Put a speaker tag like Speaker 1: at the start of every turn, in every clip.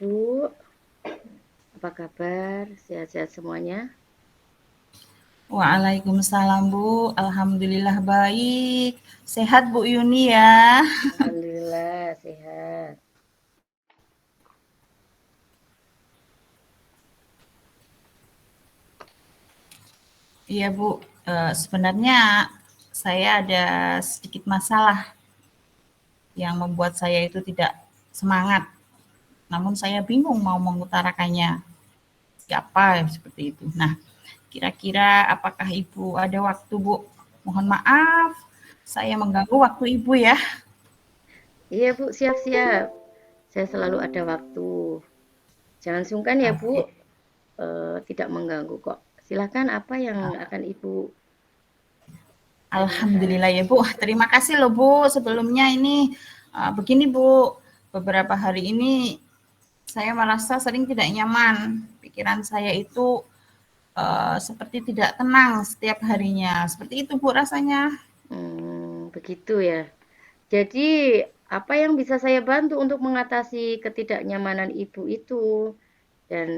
Speaker 1: Ibu, apa kabar? Sehat-sehat semuanya?
Speaker 2: Waalaikumsalam Bu, Alhamdulillah baik. Sehat Bu Yuni ya.
Speaker 1: Alhamdulillah sehat.
Speaker 2: Iya Bu, sebenarnya saya ada sedikit masalah yang membuat saya itu tidak semangat. Namun saya bingung mau mengutarakannya. Siapa seperti itu. Nah, kira-kira apakah Ibu ada waktu Bu? Mohon maaf, saya mengganggu waktu Ibu ya.
Speaker 1: Iya Bu, siap-siap. Saya selalu ada waktu. Jangan sungkan ya Bu,
Speaker 2: Oke.
Speaker 1: tidak mengganggu kok. Silakan apa yang akan Ibu tanyakan?
Speaker 2: Alhamdulillah ya Bu. Terima kasih loh Bu. Sebelumnya ini begini Bu, beberapa hari ini saya merasa sering tidak nyaman. Pikiran saya itu seperti tidak tenang setiap harinya. Seperti itu Bu rasanya.
Speaker 1: Begitu ya. Jadi, apa yang bisa saya bantu untuk mengatasi ketidaknyamanan Ibu itu? Dan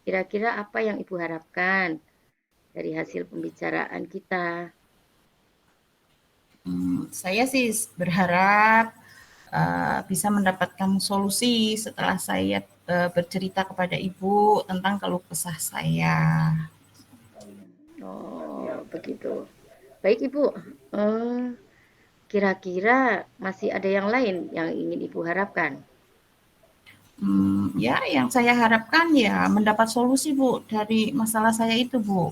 Speaker 1: kira-kira apa yang Ibu harapkan dari hasil pembicaraan kita?
Speaker 2: Saya sih berharap bisa mendapatkan solusi setelah saya bercerita kepada Ibu tentang keluh kesah saya.
Speaker 1: Oh, begitu. Baik, Ibu. Eh, Kira-kira masih ada yang lain yang ingin Ibu harapkan?
Speaker 2: Ya, yang saya harapkan ya mendapat solusi Bu dari masalah saya itu Bu.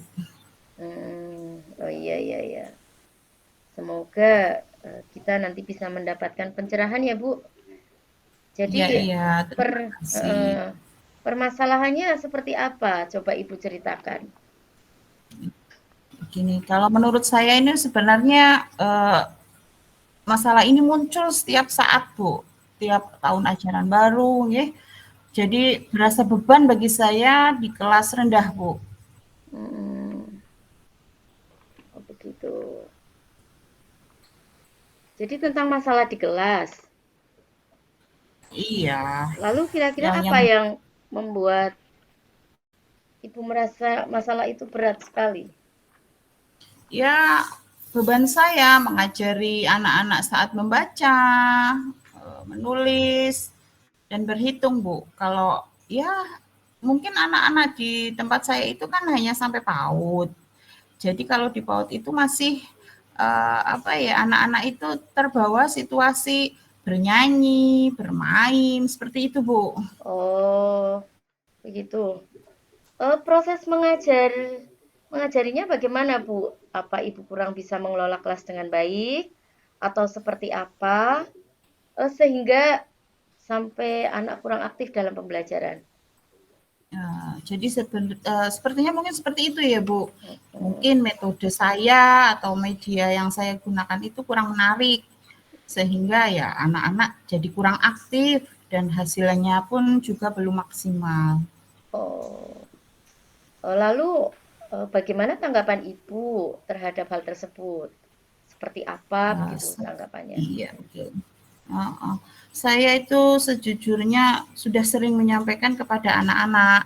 Speaker 1: Oh iya, iya, iya. Semoga kita nanti bisa mendapatkan pencerahan ya, Bu. Jadi,
Speaker 2: Iya, iya,
Speaker 1: per,
Speaker 2: terima kasih.
Speaker 1: eh, permasalahannya seperti apa? Coba Ibu ceritakan.
Speaker 2: Begini, kalau menurut saya ini sebenarnya masalah ini muncul setiap saat, Bu. Tiap tahun ajaran baru, ya. Jadi berasa beban bagi saya di kelas rendah, Bu.
Speaker 1: Hmm, oh begitu. Jadi tentang masalah di kelas.
Speaker 2: Iya,
Speaker 1: Lalu kira-kira
Speaker 2: yang
Speaker 1: apa yang membuat Ibu merasa masalah itu berat sekali?
Speaker 2: ya beban saya mengajari anak-anak saat membaca, menulis, dan berhitung, Bu. Kalau ya mungkin anak-anak di tempat saya itu kan hanya sampai PAUD. Jadi kalau di PAUD itu masih apa ya, anak-anak itu terbawa situasi bernyanyi, bermain, seperti itu, Bu.
Speaker 1: Oh, begitu. Proses mengajarinya bagaimana, Bu? Apa Ibu kurang bisa mengelola kelas dengan baik atau seperti apa sehingga sampai anak kurang aktif dalam pembelajaran?
Speaker 2: Jadi sepertinya mungkin seperti itu ya, Bu.
Speaker 1: Hmm.
Speaker 2: Mungkin metode saya atau media yang saya gunakan itu kurang menarik, sehingga ya anak-anak jadi kurang aktif dan hasilnya pun juga belum maksimal.
Speaker 1: Oh, lalu bagaimana tanggapan Ibu terhadap hal tersebut? Seperti apa
Speaker 2: Eee,
Speaker 1: begitu
Speaker 2: se
Speaker 1: tanggapannya?
Speaker 2: iya, betul. Heeh. Saya itu sejujurnya sudah sering menyampaikan kepada anak-anak,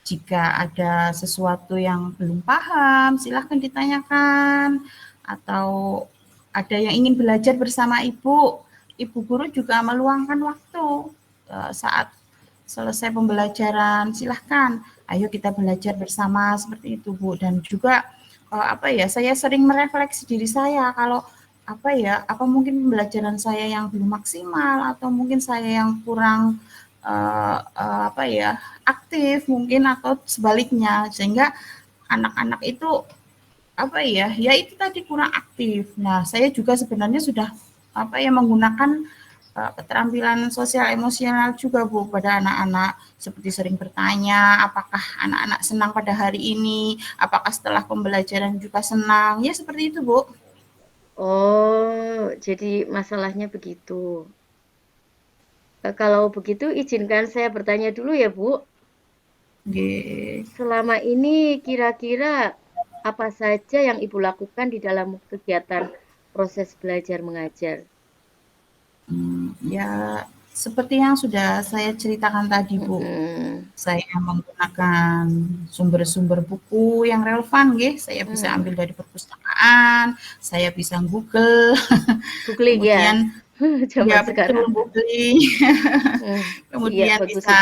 Speaker 2: jika ada sesuatu yang belum paham, silahkan ditanyakan, atau ada yang ingin belajar bersama ibu, ibu guru juga meluangkan waktu saat selesai pembelajaran, silahkan, ayo kita belajar bersama seperti itu Bu. Dan juga apa ya, saya sering merefleksi diri saya kalau apa ya, apa mungkin pembelajaran saya yang belum maksimal atau mungkin saya yang kurang apa ya, aktif mungkin atau sebaliknya sehingga anak-anak itu apa ya, ya itu tadi kurang aktif. Nah, saya juga sebenarnya sudah apa ya menggunakan keterampilan sosial emosional juga Bu pada anak-anak seperti sering bertanya apakah anak-anak senang pada hari ini, apakah setelah pembelajaran juga senang, ya seperti itu Bu.
Speaker 1: Oh, jadi masalahnya begitu. Kalau begitu izinkan saya bertanya dulu ya, Bu.
Speaker 2: Oke.
Speaker 1: Selama ini kira-kira apa saja yang Ibu lakukan di dalam kegiatan proses belajar mengajar?
Speaker 2: Ya Seperti yang sudah saya ceritakan tadi, Bu.
Speaker 1: Mhm.
Speaker 2: Saya menggunakan sumber-sumber buku yang relevan nggih, saya bisa
Speaker 1: Mhm.
Speaker 2: ambil dari perpustakaan, saya bisa Google,
Speaker 1: Googling ya?
Speaker 2: kemudian
Speaker 1: Zaman
Speaker 2: ya betul
Speaker 1: sekarang.
Speaker 2: googling,
Speaker 1: Iya
Speaker 2: kemudian
Speaker 1: bagus itu.
Speaker 2: bisa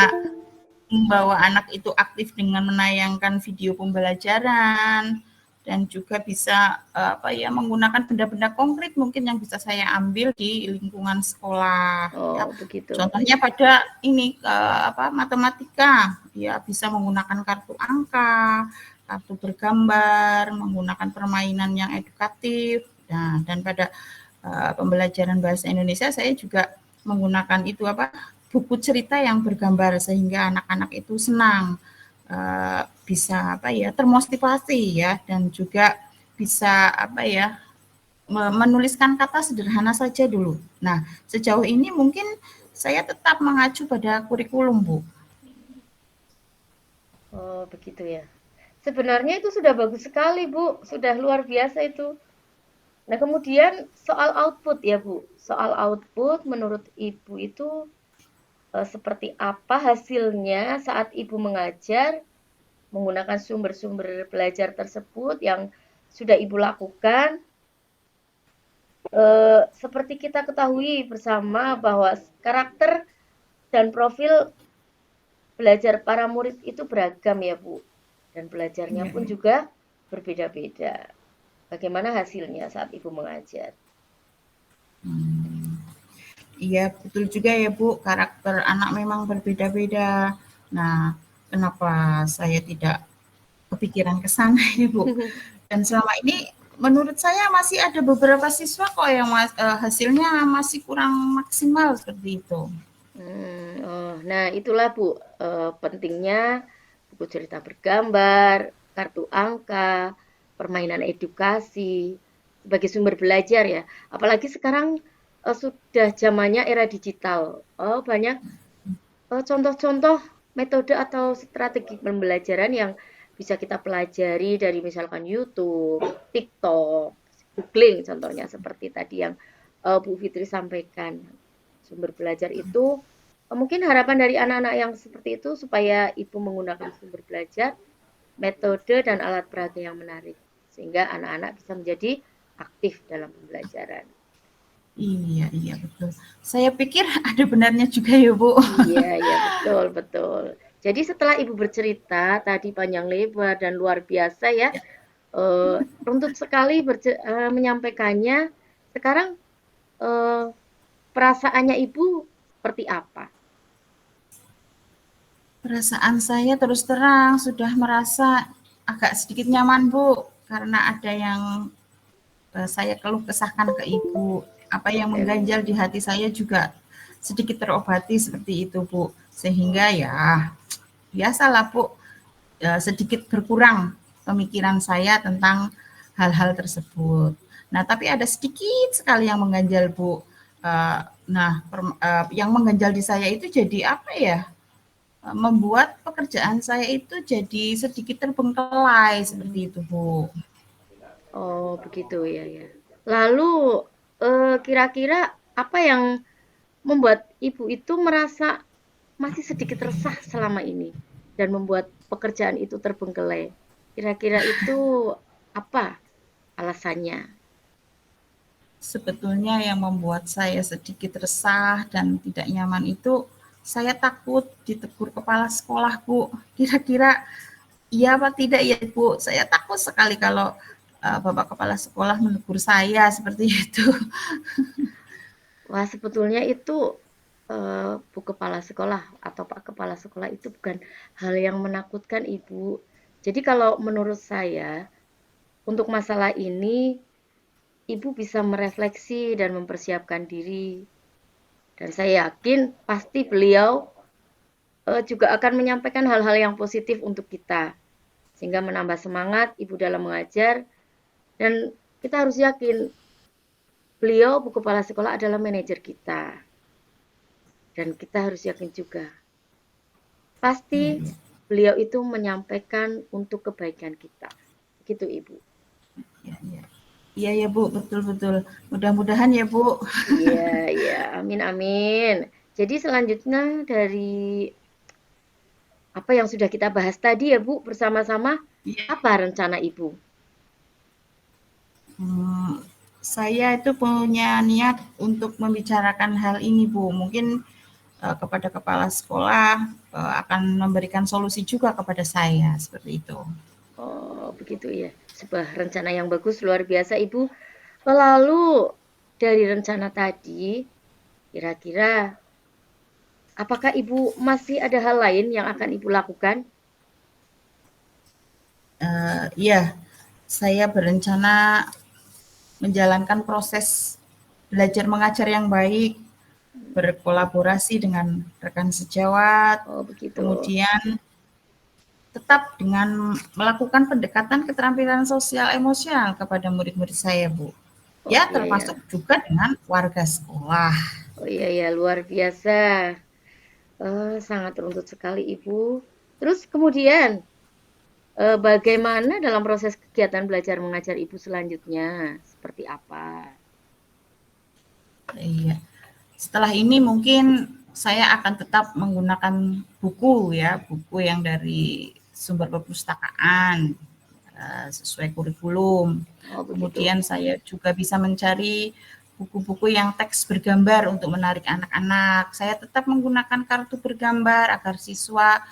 Speaker 2: membawa anak itu aktif dengan menayangkan video pembelajaran dan juga bisa apa ya menggunakan benda-benda konkret mungkin yang bisa saya ambil di lingkungan sekolah ya.
Speaker 1: Oh, begitu.
Speaker 2: Contohnya pada ini apa matematika ya bisa menggunakan kartu angka, kartu bergambar, menggunakan permainan yang edukatif. Nah, dan pada pembelajaran bahasa Indonesia saya juga menggunakan itu apa buku cerita yang bergambar sehingga anak-anak itu senang bisa apa ya termotivasi ya dan juga bisa apa ya menuliskan kata sederhana saja dulu. Nah, sejauh ini mungkin saya tetap mengacu pada kurikulum, Bu.
Speaker 1: Oh, begitu ya. Sebenarnya itu sudah bagus sekali, Bu. Sudah luar biasa itu. Nah, kemudian soal output ya, Bu. Soal output menurut Ibu itu seperti apa hasilnya saat Ibu mengajar menggunakan sumber-sumber belajar tersebut yang sudah Ibu lakukan. Seperti kita ketahui bersama bahwa karakter dan profil belajar para murid itu beragam ya, Bu. Dan belajarnya
Speaker 2: Ya,
Speaker 1: pun juga berbeda-beda. Bagaimana hasilnya saat Ibu mengajar?
Speaker 2: iya betul juga ya Bu, karakter anak memang berbeda-beda. Nah, kenapa saya tidak kepikiran ke sana ya Bu? Dan selama ini menurut saya masih ada beberapa siswa kok yang hasilnya masih kurang maksimal seperti itu.
Speaker 1: Oh, nah itulah Bu, pentingnya buku cerita bergambar, kartu angka, permainan edukasi sebagai sumber belajar ya. Apalagi sekarang sudah zamannya era digital. Oh, banyak contoh-contoh metode atau strategi pembelajaran yang bisa kita pelajari dari misalkan YouTube, TikTok, googling contohnya seperti tadi yang Bu Fitri sampaikan. Sumber belajar itu mungkin harapan dari anak-anak yang seperti itu supaya ibu menggunakan sumber belajar, metode dan alat peraga yang menarik sehingga anak-anak bisa menjadi aktif dalam pembelajaran.
Speaker 2: Iya, iya betul. Saya pikir ada benarnya juga ya Bu.
Speaker 1: Iya, iya betul, betul. Jadi setelah ibu bercerita tadi panjang lebar dan luar biasa ya, runtut sekali menyampaikannya. Sekarang eh, perasaannya ibu seperti apa?
Speaker 2: Perasaan saya terus terang sudah merasa agak sedikit nyaman Bu, karena ada yang saya keluh kesahkan ke ibu. Apa yang mengganjal di hati saya juga sedikit terobati seperti itu Bu. Sehingga ya biasalah Bu, sedikit berkurang pemikiran saya tentang hal-hal tersebut. Nah, tapi ada sedikit sekali yang mengganjal Bu. Nah, yang mengganjal di saya itu jadi apa ya? Membuat pekerjaan saya itu jadi sedikit terbengkelai seperti itu Bu.
Speaker 1: Oh, begitu ya ya. Lalu kira-kira apa yang membuat ibu itu merasa masih sedikit resah selama ini dan membuat pekerjaan itu terbengkelai? Kira-kira itu apa alasannya?
Speaker 2: Sebetulnya yang membuat saya sedikit resah dan tidak nyaman itu saya takut ditegur kepala sekolah Bu. Kira-kira iya apa tidak ya Bu? Saya takut sekali kalau Bapak kepala sekolah menegur saya seperti itu.
Speaker 1: Wah, sebetulnya itu Bu Kepala Sekolah atau Pak Kepala Sekolah itu bukan hal yang menakutkan, Ibu. Jadi kalau menurut saya, untuk masalah ini, Ibu bisa merefleksi dan mempersiapkan diri. Dan saya yakin pasti beliau juga akan menyampaikan hal-hal yang positif untuk kita. Sehingga menambah semangat Ibu dalam mengajar. Dan kita harus yakin beliau, Bu Kepala Sekolah adalah manajer kita. Dan kita harus yakin juga pasti
Speaker 2: Iya, iya,
Speaker 1: beliau itu menyampaikan untuk kebaikan kita. Gitu, Ibu.
Speaker 2: iya, iya. Iya ya Bu, betul betul. Mudah-mudahan ya Bu.
Speaker 1: Iya, iya. Amin, amin. Jadi selanjutnya dari apa yang sudah kita bahas tadi ya Bu, bersama-sama,
Speaker 2: Iya.
Speaker 1: apa rencana Ibu?
Speaker 2: Hmm, saya itu punya niat untuk membicarakan hal ini, Bu. Mungkin kepada kepala sekolah akan memberikan solusi juga kepada saya seperti itu.
Speaker 1: Oh, begitu ya. Sebuah rencana yang bagus, luar biasa Ibu. Lalu dari rencana tadi, kira-kira apakah Ibu masih ada hal lain yang akan Ibu lakukan?
Speaker 2: Iya, saya berencana menjalankan proses belajar mengajar yang baik, berkolaborasi dengan rekan sejawat,
Speaker 1: Oh, begitu.
Speaker 2: kemudian tetap dengan melakukan pendekatan keterampilan sosial emosional kepada murid-murid saya, Bu.
Speaker 1: Oh,
Speaker 2: Ya,
Speaker 1: iya
Speaker 2: termasuk
Speaker 1: ya.
Speaker 2: juga dengan warga sekolah.
Speaker 1: Oh, iya ya, luar biasa. Sangat runtut sekali Ibu. Terus kemudian, bagaimana dalam proses kegiatan belajar mengajar Ibu selanjutnya? Seperti apa?
Speaker 2: Iya. Setelah ini mungkin saya akan tetap menggunakan buku ya, buku yang dari sumber perpustakaan sesuai kurikulum.
Speaker 1: Oh, begitu.
Speaker 2: Kemudian saya juga bisa mencari buku-buku yang teks bergambar untuk menarik anak-anak. Saya tetap menggunakan kartu bergambar agar siswa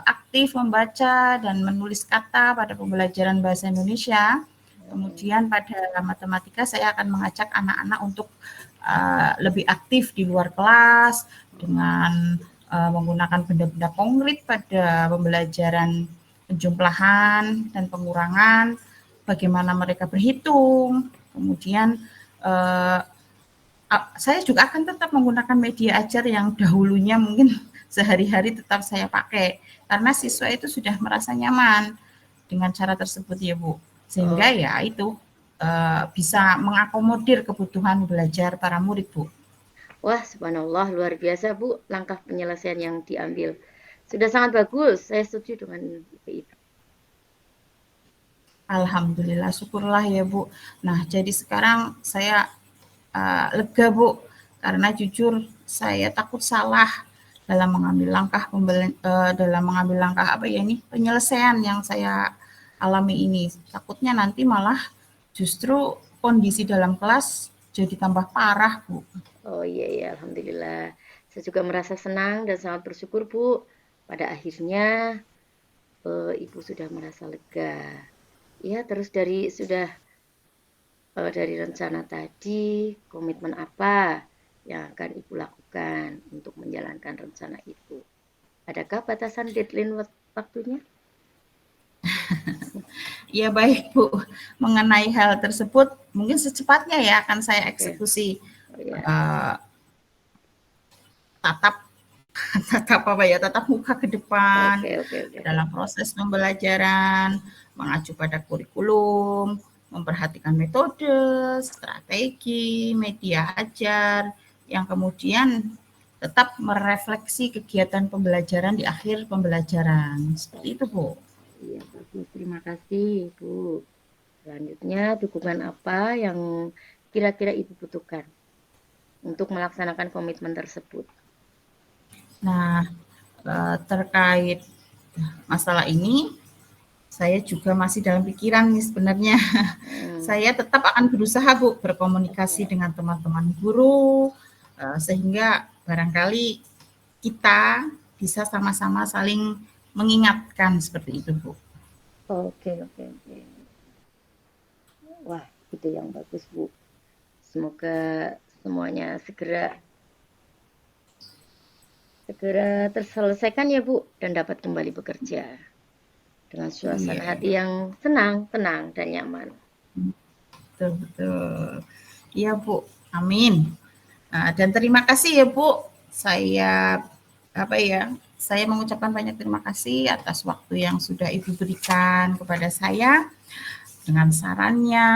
Speaker 2: aktif membaca dan menulis kata pada pembelajaran bahasa Indonesia. Kemudian pada matematika saya akan mengajak anak-anak untuk lebih aktif di luar kelas dengan menggunakan benda-benda konkret pada pembelajaran penjumlahan dan pengurangan, bagaimana mereka berhitung, kemudian saya juga akan tetap menggunakan media ajar yang dahulunya mungkin sehari-hari tetap saya pakai, karena siswa itu sudah merasa nyaman dengan cara tersebut ya Bu, sehingga
Speaker 1: Oh,
Speaker 2: ya itu bisa mengakomodir kebutuhan belajar para murid Bu.
Speaker 1: wah, subhanallah, luar biasa Bu, langkah penyelesaian yang diambil. Sudah sangat bagus, saya setuju dengan itu.
Speaker 2: Alhamdulillah, syukurlah ya Bu. Nah, jadi sekarang saya lega Bu, karena jujur saya takut salah dalam mengambil langkah dalam mengambil langkah apa ya ini penyelesaian yang saya alami ini. Takutnya nanti malah justru kondisi dalam kelas jadi tambah parah Bu.
Speaker 1: Oh iya ya, alhamdulillah. Saya juga merasa senang dan sangat bersyukur Bu. Pada akhirnya Ibu sudah merasa lega. Ya, terus dari rencana tadi, komitmen apa yang akan Ibu lakukan untuk menjalankan rencana itu? Adakah batasan deadline waktunya?
Speaker 2: Ya baik Bu, mengenai hal tersebut mungkin secepatnya ya akan saya
Speaker 1: Oke,
Speaker 2: eksekusi
Speaker 1: oh ya,
Speaker 2: uh, tatap tatap apa ya tatap muka ke depan
Speaker 1: oke, oke, oke.
Speaker 2: dalam proses pembelajaran, mengacu pada kurikulum, memperhatikan metode, strategi, media ajar, yang kemudian tetap merefleksi kegiatan pembelajaran di akhir pembelajaran. Seperti itu, Bu.
Speaker 1: Iya, bagus. Terima kasih, Bu. Selanjutnya, dukungan apa yang kira-kira Ibu butuhkan untuk melaksanakan komitmen tersebut?
Speaker 2: Nah, terkait masalah ini, saya juga masih dalam pikiran nih sebenarnya.
Speaker 1: Hmm,
Speaker 2: Saya tetap akan berusaha Bu berkomunikasi
Speaker 1: oke.
Speaker 2: dengan teman-teman guru sehingga barangkali kita bisa sama-sama saling mengingatkan seperti itu Bu.
Speaker 1: Oke, oke, oke. Wah, itu yang bagus, Bu. Semoga semuanya segera segera terselesaikan ya, Bu, dan dapat kembali bekerja dengan suasana
Speaker 2: Iya,
Speaker 1: hati yang senang, tenang, dan nyaman.
Speaker 2: betul betul. Iya Bu, amin. Dan terima kasih ya Bu. Saya apa ya? Saya mengucapkan banyak terima kasih atas waktu yang sudah Ibu berikan kepada saya dengan sarannya,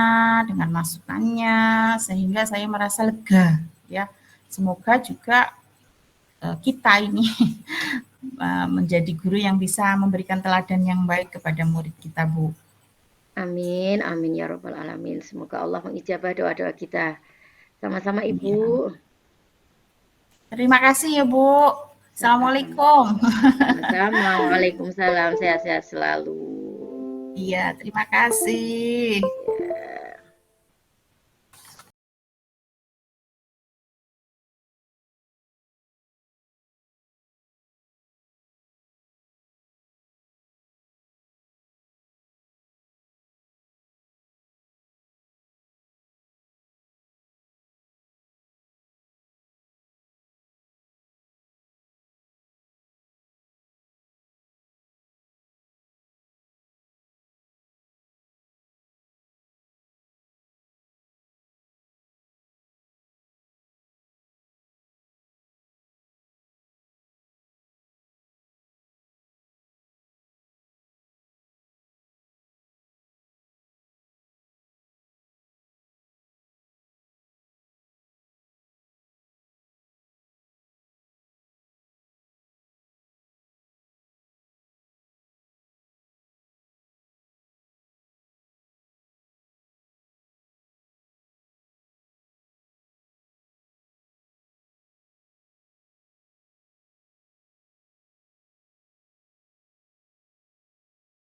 Speaker 2: dengan masukannya, sehingga saya merasa lega ya. Semoga juga kita ini menjadi guru yang bisa memberikan teladan yang baik kepada murid kita, Bu.
Speaker 1: Amin, amin ya robbal alamin. Semoga Allah mengijabah doa-doa kita. Sama-sama Ibu.
Speaker 2: Ya. Terima kasih ya, Bu.
Speaker 1: Sama-sama.
Speaker 2: Assalamualaikum.
Speaker 1: Sama-sama. Waalaikumsalam. Sehat-sehat selalu.
Speaker 2: Iya, terima kasih.
Speaker 1: Ya.